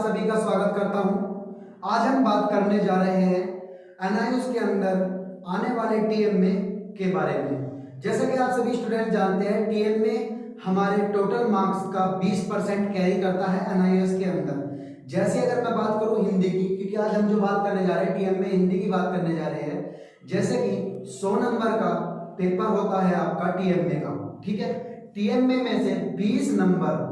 सभी का स्वागत करता हूं। आज हम बात करने जा रहे हैं एनआईओएस के अंदर आने वाले टीएमए के बारे में। जैसा कि आप सभी स्टूडेंट जानते हैं, टीएमए हमारे टोटल मार्क्स का 20% कैरी करता है एनआईओएस के अंदर। जैसे अगर मैं बात करूं हिंदी की, क्योंकि आज हम जो बात करने जा रहे हैं टीएमए हिंदी की बात करने जा रहे हैं। जैसे कि 100 नंबर का पेपर होता है आपका टीएमए का, ठीक है। टीएमए में से 20 नंबर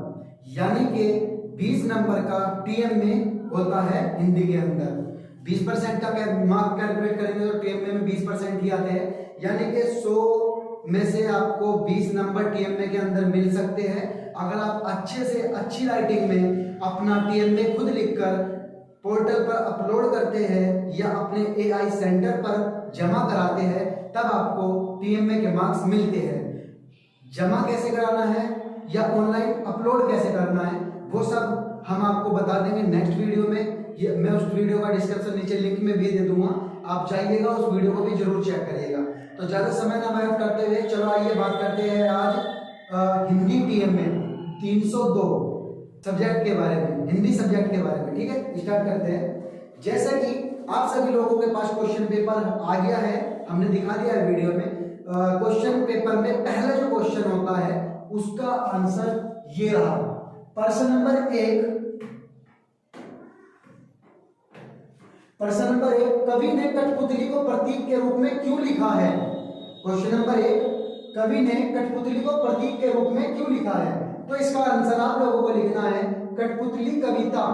यानी कि 20 नंबर का टीएमए होता है हिंदी के अंदर। 20% का मार्क कैलकुलेट करेंगे तो टीएमए में 20% ही आते हैं, यानी कि 100 में से आपको 20 नंबर टीएमए के अंदर मिल सकते हैं। अगर आप अच्छे से अच्छी राइटिंग में अपना टीएमए खुद लिखकर पोर्टल पर अपलोड करते हैं या अपने एआई सेंटर पर जमा कराते हैं, तब आपको टीएमए के मार्क्स मिलते हैं। जमा कैसे कराना है या ऑनलाइन अपलोड कैसे करना है, वो सब हम आपको बता देंगे नेक्स्ट वीडियो में। मैं उस वीडियो का डिस्क्रिप्शन नीचे लिंक में भी दे दूंगा, आप जाइएगा उस वीडियो को भी जरूर चेक करिएगा। तो ज़्यादा समय ना व्यर्थ करते हुए चलो आइए बात करते हैं आज हिंदी टीएमए 302 सब्जेक्ट के बारे में, हिंदी सब्जेक्ट के बारे में, ठीक है। स्टार्ट करते हैं। जैसा कि आप सभी लोगों के पास क्वेश्चन पेपर आ गया है, हमने दिखा दिया है वीडियो में। क्वेश्चन पेपर में पहला जो क्वेश्चन होता है उसका आंसर ये रहा। प्रश्न नंबर 1, कवि ने कठपुतली को प्रतीक के रूप में क्यों लिखा है? क्वेश्चन नंबर 1, कवि ने कठपुतली को प्रतीक के रूप में क्यों लिखा है? तो इसका आंसर आप लोगों को लिखना है, कठपुतली कविता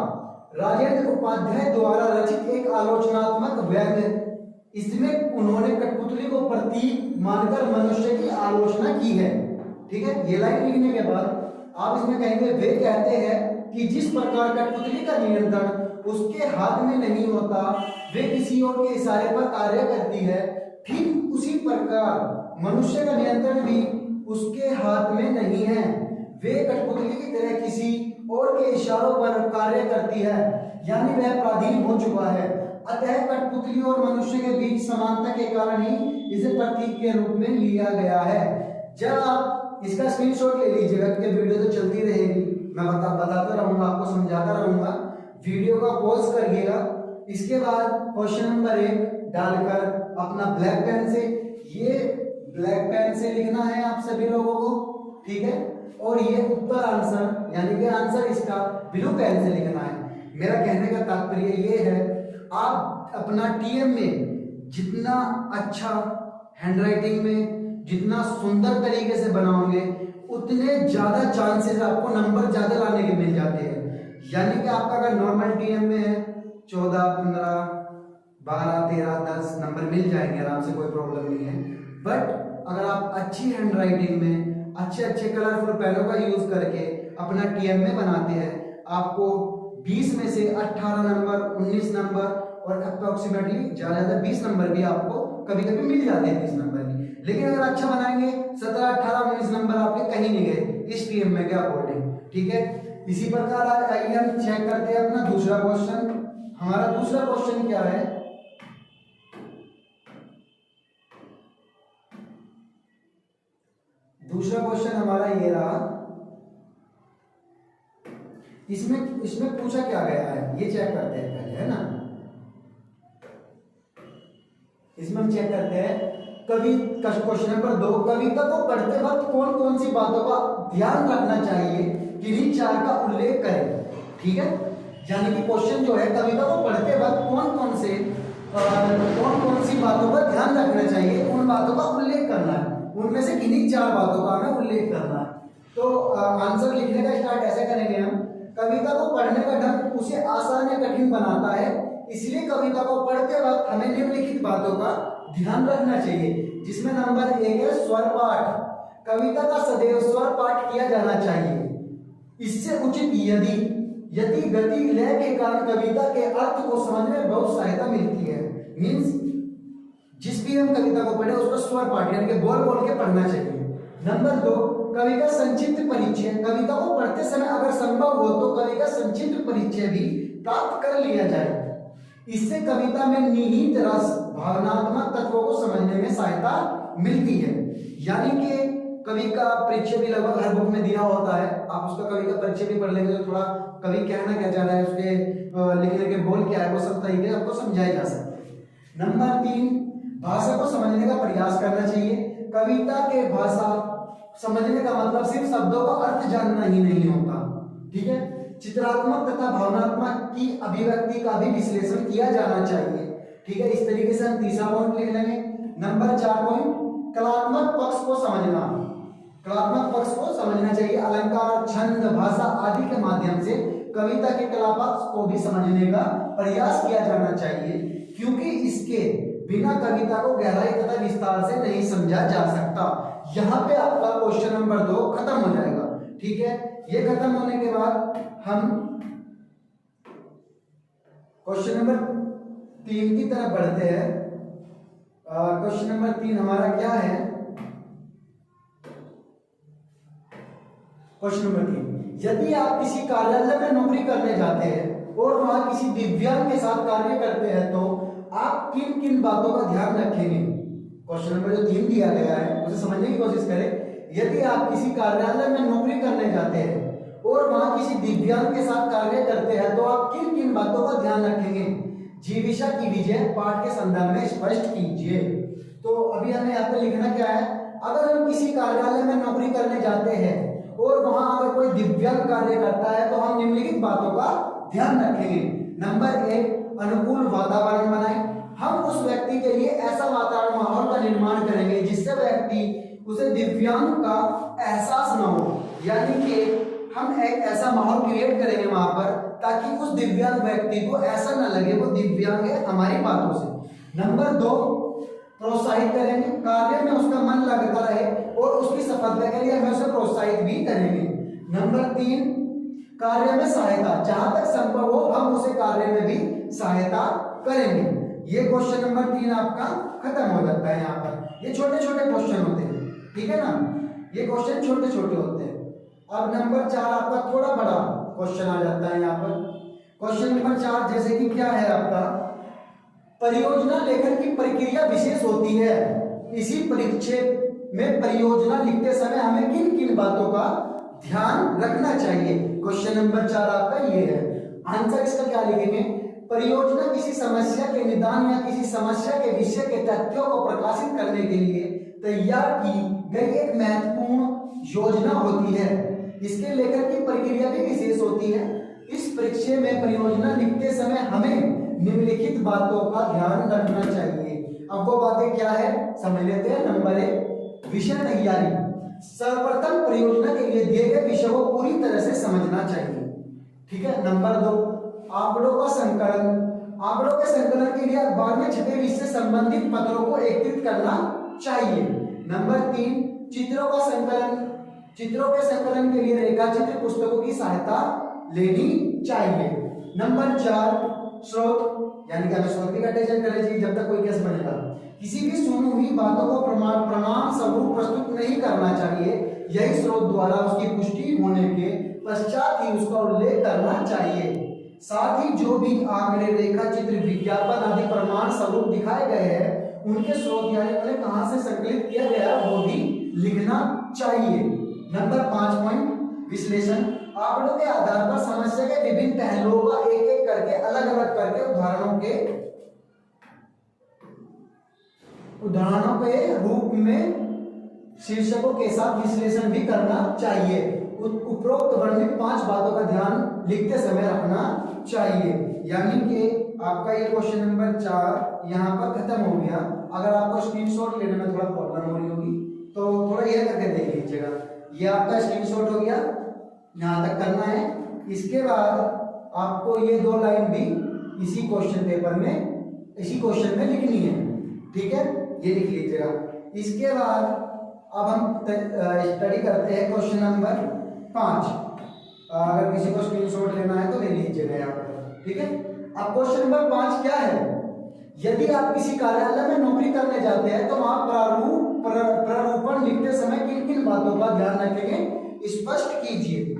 राजेंद्र उपाध्याय द्वारा रचित एक आलोचनात्मक व्यंग्य। इसमें उन्होंने कठपुतली को प्रतीक मानकर मनुष्य की आलोचना की है, ठीक है। ये लाइन लिखने के बाद आप इसमें कहेंगे, वे कहते हैं कि जिस प्रकार कठपुतली का नियंत्रण उसके हाथ में नहीं होता, वे किसी और के इशारे पर कार्य करती है, ठीक उसी प्रकार मनुष्य का नियंत्रण भी उसके हाथ में नहीं है। वे कठपुतली की तरह किसी और के इशारों पर कार्य करती है, यानी वह पराधीन हो चुका है। अतः कठपुतली और मनुष्य के बीच समानता के कारण ही इसे प्रतीक के रूप में लिया गया है। जब आप इसका स्क्रीनशॉट ले लीजिएगा, क्योंकि वीडियो तो चलती रहेगी, मैं बताता रहूंगा, आपको समझाता रहूंगा। वीडियो का पॉज करिएगा। इसके बाद क्वेश्चन नंबर 1 डालकर अपना ब्लैक पेन से, ये ब्लैक पेन से लिखना है आप सभी लोगों को, ठीक है। और ये उत्तर आंसर यानी कि आंसर इसका ब्लू पेन से लिखना है। मेरा कहने का तात्पर्य ये है, आप अपना टीएमए जितना अच्छा हैंडराइटिंग में, जितना सुंदर तरीके से बनाओगे, उतने ज्यादा चांसेस आपको नंबर ज्यादा लाने के मिल जाते हैं। यानी कि आपका अगर नॉर्मल टीएमए है 14, 15, 12, 13, 10 नंबर मिल जाएंगे आराम से, कोई प्रॉब्लम नहीं है। बट अगर आप अच्छी हैंडराइटिंग में अच्छे अच्छे कलरफुल पेनों का यूज करके अपना टीएमए बनाते हैं, आपको 20 में से 18 नंबर, 19 नंबर और अप्रोक्सीमेटली ज्यादा 20 नंबर भी आपको कभी कभी मिल जाते हैं, 20 नंबर भी। लेकिन अगर अच्छा बनाएंगे 17, 18, 19 नंबर आपके कहीं नहीं गए इस टीएमए के अकॉर्डिंग, ठीक है। इसी प्रकार आइए हम चेक करते हैं अपना दूसरा क्वेश्चन। हमारा दूसरा क्वेश्चन क्या है? दूसरा क्वेश्चन हमारा ये रहा। इसमें पूछा क्या गया है ये चेक करते हैं पहले, है ना। इसमें हम चेक करते हैं क्वेश्चन नंबर 2, कविता को पढ़ते वक्त कौन कौन सी बातों का ध्यान रखना चाहिए, किन्हीं 4 का उल्लेख करें, ठीक है। यानी कि क्वेश्चन जो है, कविता को पढ़ते वक्त कौन कौन सी बातों का ध्यान रखना चाहिए, उन बातों का उल्लेख करना है। उनमें से किन्हीं 4 बातों का हमें उल्लेख करना है। तो आंसर लिखने का स्टार्ट ऐसे करेंगे हम, कविता को पढ़ने का ढंग उसे आसान या कठिन बनाता है, इसलिए कविता को पढ़ते वक्त हमें निम्नलिखित बातों का ध्यान रखना चाहिए, जिसमें नंबर 1 है स्वर पाठ। कविता का सदैव स्वर पाठ किया जाना चाहिए। इससे उचित यदि गति लय के कारण कविता के अर्थ को समझने में बहुत सहायता मिलती है। मीन्स जिस भी हम कविता को पढ़े उसको स्वर पाठ यानी कि बोल बोल के पढ़ना चाहिए। नंबर 2, कवि का संक्षिप्त परिचय। कविता को पढ़ते समय अगर संभव हो तो कवि का संक्षिप्त परिचय भी प्राप्त कर लिया जाए। इससे कविता में निहित रस, भावनात्मक तत्वों को समझने में सहायता मिलती है। यानी कि कवि का परिचय भी लगभग हर बुक में दिया होता है, आप उसका कवि का परिचय भी पढ़ लेंगे तो थोड़ा कवि कहना क्या चाह रहा है, उसके लिखने के बोल क्या है, वो सब तरीके आपको समझाए जा सकते हैं। नंबर 3, भाषा को समझने का प्रयास करना चाहिए। कविता के भाषा समझने का मतलब सिर्फ शब्दों का अर्थ जानना ही नहीं होता, ठीक है। चित्रात्मक तथा भावनात्मक की अभिव्यक्ति का भी विश्लेषण किया जाना चाहिए, ठीक है। इस तरीके से हम तीसरा पॉइंट लिख लेंगे। नंबर 4 पॉइंट, कलात्मक पक्ष को समझना। कलात्मक पक्ष को समझना चाहिए। अलंकार, छंद, भाषा आदि के माध्यम से कविता के कला पक्ष को भी समझने का प्रयास किया जाना चाहिए, क्योंकि इसके बिना कविता को गहराई तथा विस्तार से नहीं समझा जा सकता। यहाँ पे आपका क्वेश्चन नंबर 2 खत्म हो जाएगा, ठीक है। ये खत्म होने के बाद हम क्वेश्चन नंबर 3 की तरफ बढ़ते हैं। क्वेश्चन नंबर 3 हमारा क्या है? क्वेश्चन नंबर 3, यदि आप किसी कार्यालय में नौकरी करने जाते हैं और वहां किसी दिव्यांग के साथ कार्य करते हैं तो आप किन किन बातों का ध्यान रखेंगे? क्वेश्चन नंबर जो 3 दिया गया है उसे समझने की कोशिश करें। यदि आप किसी कार्यालय में नौकरी करने जाते हैं और वहां किसी दिव्यांग के साथ कार्य करते हैं तो आप किन किन बातों का ध्यान रखेंगे? जीविका कीजिए, पाठ के संदर्भ में स्पष्ट कीजिए। तो अभी हमें यहाँ पे लिखना क्या है? अगर हम किसी कार्यालय में नौकरी करने जाते हैं और वहां अगर कोई दिव्यांग कार्य करता है तो हम निम्नलिखित बातों का ध्यान रखेंगे। नंबर 1, अनुकूल वातावरण बनाएं। हम उस व्यक्ति के लिए ऐसा वातावरण, माहौल का निर्माण करेंगे जिससे व्यक्ति उसे दिव्यांग का एहसास न हो, यानी कि हम एक ऐसा माहौल क्रिएट करेंगे वहां पर ताकि उस दिव्यांग व्यक्ति को ऐसा न लगे वो दिव्यांग है हमारी बातों से। नंबर 2, प्रोत्साहित करेंगे। कार्य में उसका मन लगता रहे और उसकी सफलता के लिए हमें उसे प्रोत्साहित भी करेंगे। नंबर 3, कार्य में सहायता। जहां तक संभव हो हम उसे कार्य में भी सहायता करेंगे। ये क्वेश्चन नंबर 3 आपका खत्म हो जाता है। यहाँ पर ये छोटे छोटे क्वेश्चन होते हैं, ठीक है ना, ये क्वेश्चन छोटे छोटे होते हैं। अब नंबर 4 आपका थोड़ा बड़ा क्वेश्चन आ जाता है। यहाँ पर क्वेश्चन नंबर 4 जैसे कि क्या है आपका? परियोजना लेखन की प्रक्रिया विशेष होती है। इसी परिक्षेप में परियोजना लिखते समय हमें किन किन बातों का ध्यान रखना चाहिए? क्वेश्चन नंबर 4 आपका ये है। आंसर इसका क्या लिखेंगे? परियोजना किसी समस्या के निदान या किसी समस्या के विषय के तथ्यों को प्रकाशित करने के लिए तैयार की गई एक महत्वपूर्ण योजना होती है। इसके लेखन की प्रक्रिया भी विशेष होती है। इस परिक्षेप में परियोजना लिखते समय हमें निम्नलिखित बातों का ध्यान रखना चाहिए। अब वो बातें क्या है समझ लेते हैं। नंबर 1, विषय तैयारी। सर्वप्रथम परियोजना के लिए दिए गए विषय को पूरी तरह से समझना चाहिए, ठीक है। नंबर 2, आंकड़ों का संकलन। आंकड़ों के संकलन के लिए अखबार में छपे विषय से संबंधित पत्रों को एकत्रित करना चाहिए। नंबर 3, चित्रों का संकलन। चित्रों के संकलन के लिए रेखाचित्र पुस्तकों की सहायता लेनी चाहिए। नंबर 4, स्रोत, यानी कि हमें स्रोत भी अटैच करना चाहिए जब तक कोई केस बनेगा। किसी भी सुनी हुई बातों को प्रमाण स्वरूप प्रस्तुत नहीं करना चाहिए। यही स्रोत द्वारा उसकी पुष्टि होने के पश्चात ही उसका उल्लेख करना चाहिए। साथ ही जो भी आंकड़े, रेखा चित्र, विज्ञापन आदि प्रमाण स्वरूप दिखाए गए हैं उनके स्रोत यानी उन्हें कहां से संकलित किया गया वो भी लिखना चाहिए। नंबर 5 पॉइंट, विश्लेषण। आंकड़ों के आधार पर समस्या के विभिन्न पहलुओं का एक एक करके अलग अलग करके उदाहरणों के रूप में शीर्षकों के साथ विश्लेषण भी करना चाहिए। उपरोक्त वर्णित 5 बातों का ध्यान लिखते समय रखना चाहिए। यानी कि आपका ये क्वेश्चन नंबर 4 यहाँ पर खत्म हो गया। अगर आपको स्क्रीनशॉट लेने में थोड़ा प्रॉब्लम हो रही होगी तो थोड़ा यह करके देख लीजिएगा। ये आपका स्क्रीनशॉट हो गया, यहाँ तक करना है। इसके बाद आपको ये 2 लाइन भी इसी क्वेश्चन पेपर में, इसी क्वेश्चन में लिखनी है, ठीक है, ये लिख लीजिएगा। इसके बाद अब हम स्टडी करते हैं क्वेश्चन नंबर 5। अगर किसी को स्क्रीनशॉट लेना है तो ले लीजिएगा यहाँ पर, ठीक है। अब क्वेश्चन नंबर 5 क्या है? यदि आप किसी कार्यालय में नौकरी करने जाते हैं तो वहां प्रारूपण लिखते समय किन किन बातों का ध्यान रखेंगे? स्पष्ट कीजिए,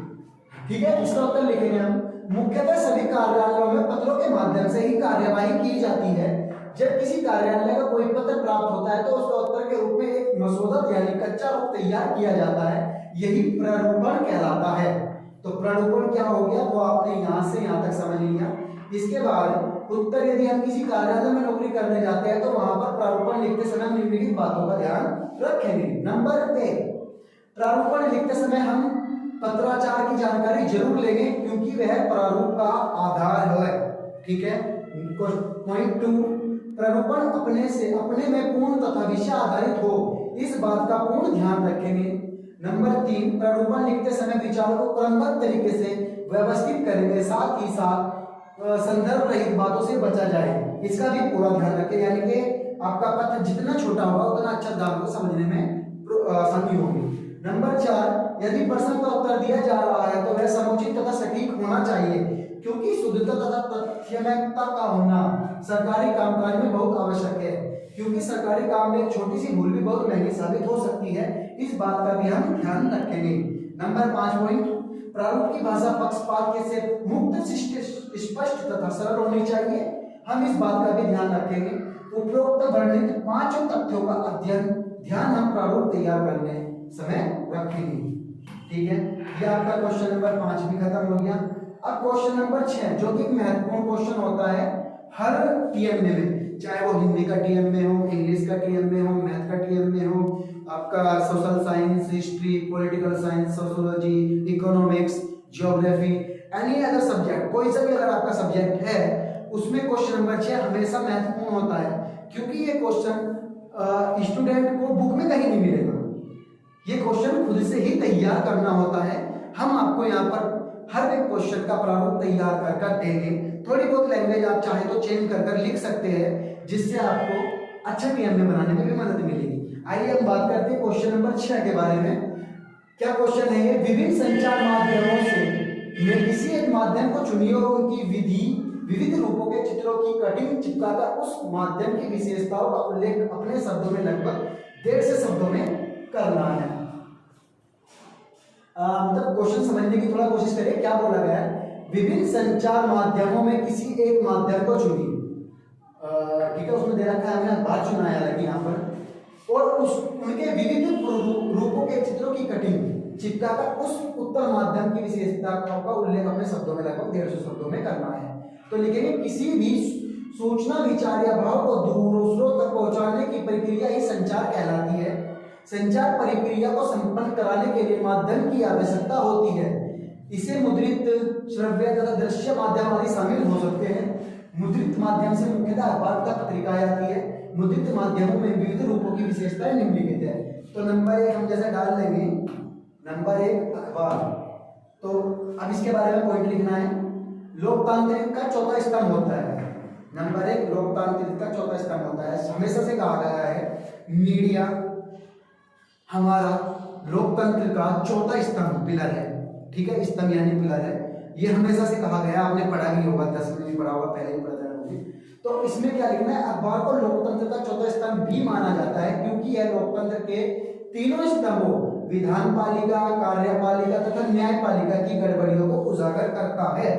ठीक है। इसका उत्तर लिखेंगे हम। मुख्यतः सभी कार्यालयों में पत्रों के माध्यम से ही कार्यवाही की जाती है। जब किसी कार्यालय का कोई पत्र प्राप्त होता है तो उसका उत्तर के रूप में एक मसौदा यानी कच्चा रूप तैयार किया जाता है, यही प्रारूपण कहलाता है। तो प्रारूपण क्या हो गया वो आपने यहाँ से यहाँ तक समझ लिया। इसके बाद उत्तर, यदि हम किसी कार्यालय में नौकरी करने जाते हैं तो वहां पर प्रारूपण लिखते समय निम्नलिखित बातों का ध्यान रखेंगे। नंबर 1, प्रारूपण लिखते समय हम पत्राचार की जानकारी जरूर लेंगे क्योंकि वह प्रारूप का आधार है। ठीक है। पॉइंट 2, प्रारूपण अपने में पूर्ण तथा विषय आधारित हो, इस बात का पूर्ण ध्यान रखेंगे। नंबर 3, प्रारूपण लिखते समय विचारों को क्रमबद्ध तरीके से व्यवस्थित करेंगे, साथ ही साथ संदर्भ रहित बातों से बचा जाए, इसका भी पूरा ध्यान रखें। यानी कि आपका पत्र जितना छोटा होगा उतना अच्छा दान को समझने में आसानी होगी। नंबर 4, यदि प्रश्न का उत्तर दिया जा रहा है तो वह समुचित तथा सटीक होना चाहिए क्योंकि शुद्धता तथा तथ्यमयता का होना सरकारी कामकाज में बहुत आवश्यक है, क्योंकि सरकारी काम में एक छोटी सी भूल भी बहुत महंगी साबित हो सकती है, इस बात का भी हम ध्यान रखेंगे। नंबर 5 पॉइंट, प्रारूप की भाषा पक्षपात से मुक्त, स्पष्ट तथा सरल होनी चाहिए, हम इस बात का भी ध्यान रखेंगे। उपरोक्त वर्णित 5 तथ्यों का ध्यान हम प्रारूप तैयार करने समय रखेंगे। ठीक है, ये आपका क्वेश्चन नंबर 5 भी खत्म हो गया। अब क्वेश्चन नंबर 6 जो कि महत्वपूर्ण क्वेश्चन होता है हर टीएमए में, चाहे वो हिंदी का टीएमए हो, इंग्लिश का टीएमए हो, मैथ का टीएमए हो, आपका social science, history, political science, sociology, economics, geography, any other subject, कोई सा भी अगर आपका सब्जेक्ट है उसमें क्वेश्चन नंबर 6 हमेशा महत्वपूर्ण होता है, क्योंकि ये क्वेश्चन स्टूडेंट को बुक में कहीं नहीं मिलेगा। ये क्वेश्चन खुद से ही तैयार करना होता है। हम आपको यहाँ पर हर एक क्वेश्चन का प्रारूप तैयार कर देंगे। थोड़ी बहुत लैंग्वेज आप चाहे तो चेंज कर लिख सकते हैं, जिससे आपको अच्छा टीएमए बनाने में भी मदद मिलेगी। आइए हम बात करते हैं क्वेश्चन नंबर 6 के बारे में। क्या क्वेश्चन है ये? विभिन्न संचार माध्यमों से मैं किसी एक माध्यम को चुनिए और उनकी विविध रूपों के चित्रों की कटिंग चिपकाकर उस माध्यम की विशेषताओं का उल्लेख अपने शब्दों में लगभग 150 शब्दों में करना है। मतलब क्वेश्चन समझने की थोड़ा कोशिश करिए। क्या बोला गया है? विभिन्न संचार माध्यमों में किसी एक माध्यम को चुनिए। ठीक है, उसमें दे रखा है, हमने अखबार चुना है अलग यहाँ पर, और उनके विविध रूपों के चित्रों की कटिंग चिपकाकर उस उत्तर माध्यम की विशेषताओं का उल्लेख अपने शब्दों में लगभग 150 शब्दों में करना है। तो लिखेंगे किसी भी सूचना, विचार या भाव को दूसरों तक पहुंचाने की प्रक्रिया ही संचार कहलाती है। संचार प्रक्रिया को संपन्न कराने के लिए माध्यम की आवश्यकता होती है। इसे मुद्रित, श्रव्य तथा दृश्य माध्यम आदि शामिल हो सकते हैं। मुद्रित माध्यम से मुख्यतः अखबार तथा पत्रिकाएं आती है। मुद्रित माध्यमों में विविध रूपों की विशेषताएं निम्नलिखित है। तो नंबर 1 हम जैसे डाल लेंगे, नंबर 1 अखबार। तो अब इसके बारे में पॉइंट लिखना है। लोकतांत्रिक का चौथा स्तंभ होता है। नंबर 1 लोकतांत्रिक का चौथा स्तंभ होता है। हमेशा से कहा गया है मीडिया हमारा लोकतंत्र का चौथा स्तंभ, पिलर है। ठीक है, स्तंभ यानी पिलर है, ये हमेशा से कहा गया। आपने पढ़ा भी होगा, 10वीं में पढ़ा होगा, पहले ही पढ़ा था। तो इसमें क्या लिखना है? अखबार को लोकतंत्र का चौथा स्तंभ भी माना जाता है क्योंकि यह लोकतंत्र के तीनों स्तंभों, विधानपालिका, कार्यपालिका तथा न्यायपालिका की गड़बड़ियों को उजागर करता है।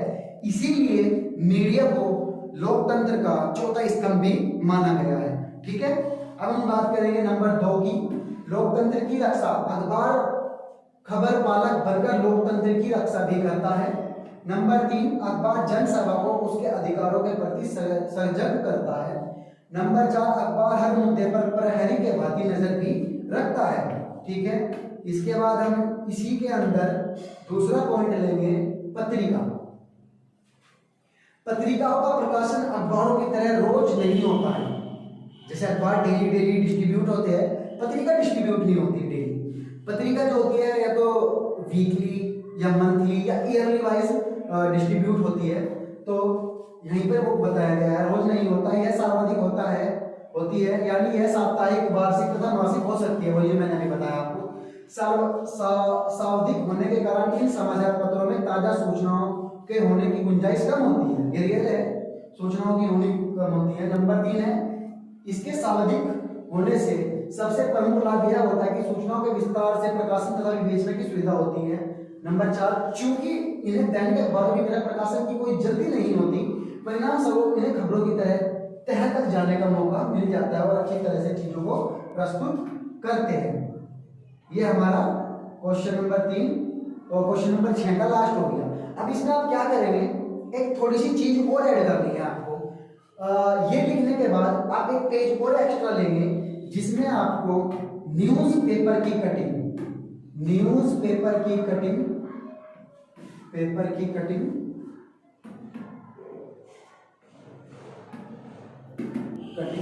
इसीलिए मीडिया को लोकतंत्र का चौथा स्तंभ भी माना गया है। ठीक है, अब हम बात करेंगे नंबर 2 की, लोकतंत्र की रक्षा। अखबार खबर पालक बनकर लोकतंत्र की रक्षा भी करता है। नंबर 3 अखबार जनसभा को उसके अधिकारों के प्रति सजग करता है। नंबर 4 अखबार हर मुद्दे पर प्रहरी के भांति नजर भी रखता है। ठीक है, इसके बाद हम इसी के अंदर दूसरा पॉइंट लेंगे, पत्रिका। पत्रिकाओं का प्रकाशन अखबारों की तरह रोज नहीं होता है। जैसे अखबार डेली डिस्ट्रीब्यूट होते हैं, पत्रिका डिस्ट्रीब्यूट नहीं होती डेली। पत्रिका जो होती है या तो वीकली या मंथली या ईयरली वाइज डिस्ट्रीब्यूट होती है। तो यहीं पर वो बताया गया है, रोज नहीं होता है, यह सार्वधिक होती है, यानी यह साप्ताहिक, वार्षिक तथा मासिक हो सकती है। वही मैंने अभी बताया आपको। सावधिक होने के कारण इन समाचार पत्रों में ताजा सूचनाओं के होने की गुंजाइश कम होती है। ये रियल है, सूचनाओं की होने कम होती है। नंबर 3 है इसके सावधिक होने से सबसे प्रमुख लाभ यह होता है कि सूचनाओं के विस्तार से प्रकाशन तथा विवेचना की सुविधा होती है। नंबर 4, चूंकि इन्हें दैनिक अखबारों की तरह प्रकाशन की कोई जल्दी नहीं होती, परिणाम स्वरूप इन्हें खबरों की तरह तह तक जाने का मौका मिल जाता है और अच्छी तरह से चीजों को प्रस्तुत करते हैं। ये हमारा क्वेश्चन नंबर 3 और क्वेश्चन नंबर 6 का लास्ट हो गया। अब इसमें आप क्या करेंगे, एक थोड़ी सी चीज और ऐड करनी है आपको। ये लिखने के बाद आप एक पेज और एक्स्ट्रा लेंगे जिसमें आपको न्यूज़पेपर की कटिंग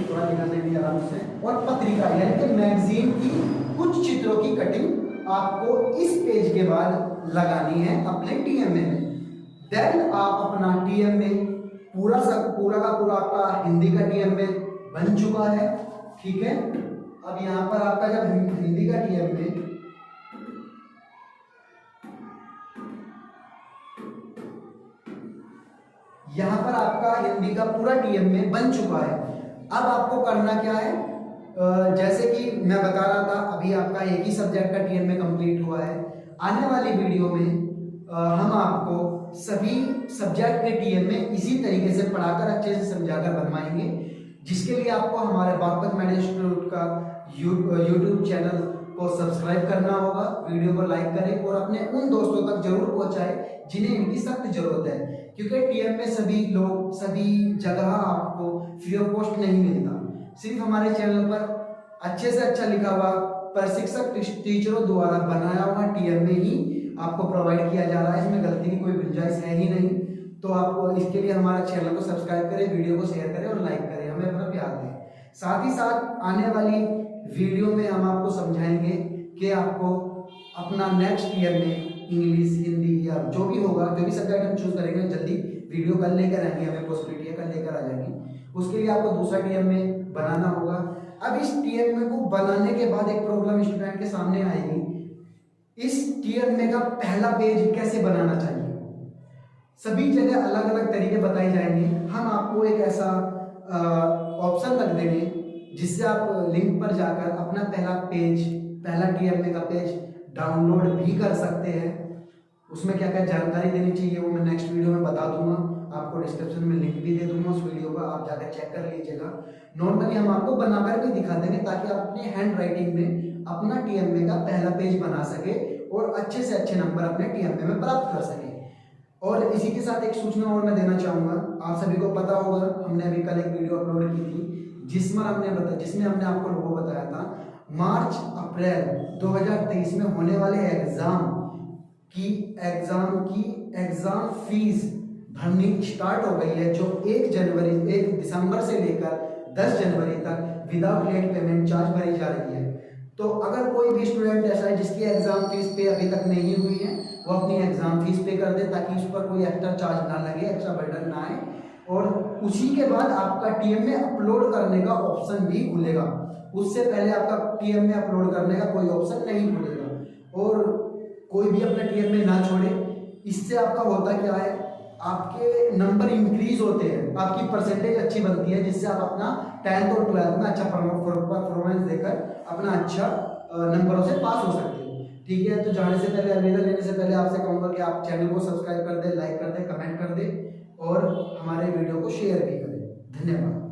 थोड़ा लिखा देंगे आराम से, और पत्रिका यानी कि मैगजीन की कुछ चित्रों की कटिंग आपको इस पेज के बाद लगानी है अपने टीएमए में। देन आप अपना टीएमए पूरा का पूरा आपका हिंदी का टीएमए बन चुका है, ठीक है। अब यहाँ पर आपका जब हिंदी का टीएमए यहाँ पर आपका हिंदी का पूरा टीएमए बन चुका है। अब आपको करना क्या है, जैसे कि मैं बता रहा था अभी आपका एक ही सब्जेक्ट का टीएमए कंप्लीट हुआ है। आने वाली वीडियो में हम आपको सभी सब्जेक्ट के टीएमए इसी तरीके से पढ़ाकर अच्छे से समझाकर बनवाएंगे, जिसके लिए आपको हमारे बागपत मैड इंस्टीट्यूट का यूट्यूब चैनल को सब्सक्राइब करना होगा, वीडियो को लाइक करें और अपने उन दोस्तों तक जरूर पहुंचाएं जिन्हें इनकी सख्त जरूरत है, क्योंकि टीएमए सभी लोग सभी जगह आपको फ्री ऑफ कॉस्ट नहीं मिलता। सिर्फ हमारे चैनल पर अच्छे से अच्छा लिखा हुआ प्रशिक्षक टीचरों द्वारा बनाया हुआ टीएमए ही आपको प्रोवाइड किया जा रहा है, इसमें गलती की कोई गुंजाइश है ही नहीं। तो आपको इसके लिए हमारे चैनल को सब्सक्राइब करें, वीडियो को शेयर करें और लाइक करें, हमें अपना प्यार दें। साथ ही साथ आने वाली वीडियो में हम आपको समझाएंगे कि आपको अपना नेक्स्ट टीएमए इंग्लिश, हिंदी या जो भी होगा, जो भी सब्जेक्ट हम चूज करेंगे, जल्दी वीडियो कल लेकर आएंगे, हमें पॉसिबिलिटी है कल लेकर आ जाएंगे। उसके लिए आपको दूसरा टीएमए बनाना होगा। अब इस टीएमए को बनाने के बाद एक प्रॉब्लम स्टूडेंट के सामने आएगी, इस टीएमए का पहला पेज कैसे बनाना चाहिए। सभी जगह अलग अलग तरीके बताए जाएंगे, हम आपको एक ऐसा ऑप्शन रख देंगे जिससे आप लिंक पर जाकर अपना पहला टीएमए का पेज डाउनलोड भी कर सकते हैं। उसमें क्या क्या जानकारी देनी चाहिए वो मैं नेक्स्ट वीडियो में बता दूंगा, आपको डिस्क्रिप्शन में लिंक भी दे दूंगा उस वीडियो का, आप जाकर चेक कर लीजिएगा। नॉर्मली हम आपको बनाकर भी दिखा देंगे ताकि आप अपने हैंड राइटिंग में अपना टीएमए का पहला पेज बना सके और अच्छे से अच्छे नंबर अपने टीएमए में प्राप्त कर सके। और इसी के साथ एक सूचना और मैं देना चाहूँगा, आप सभी को पता होगा हमने अभी कल एक वीडियो अपलोड की थी जिसमें हमने आपको लोगों बताया था मार्च अप्रैल 2023 में होने वाले एग्जाम फीस भरनी स्टार्ट हो गई है, जो 1 दिसंबर से लेकर 10 जनवरी तक विदाउट लेट पेमेंट चार्ज भरी जा रही है। तो अगर कोई भी स्टूडेंट ऐसा है जिसकी एग्जाम फीस पे अभी तक नहीं हुई है, वो अपनी एग्जाम फीस पे कर दे ताकि उस पर कोई एक्स्ट्रा चार्ज ना लगे, एक्स्ट्रा बर्डन ना आए। और उसी के बाद आपका टीएमए अपलोड करने का ऑप्शन भी खुलेगा, उससे पहले आपका टीएमए अपलोड करने का कोई ऑप्शन नहीं खुलेगा। और कोई भी अपना टीएमए ना छोड़े, इससे आपका होता क्या है, आपके नंबर इंक्रीज होते हैं, आपकी परसेंटेज अच्छी बनती है, जिससे आप अपना 10th और 12th में अच्छा परफॉर्मेंस देकर अपना अच्छा नंबरों से पास हो सकते हो। ठीक है, तो जाने से पहले, अलविदा लेने से पहले आपसे कहूँगा कि आप चैनल को सब्सक्राइब कर दें, लाइक कर दें, कमेंट कर दें और हमारे वीडियो को शेयर भी करें। धन्यवाद।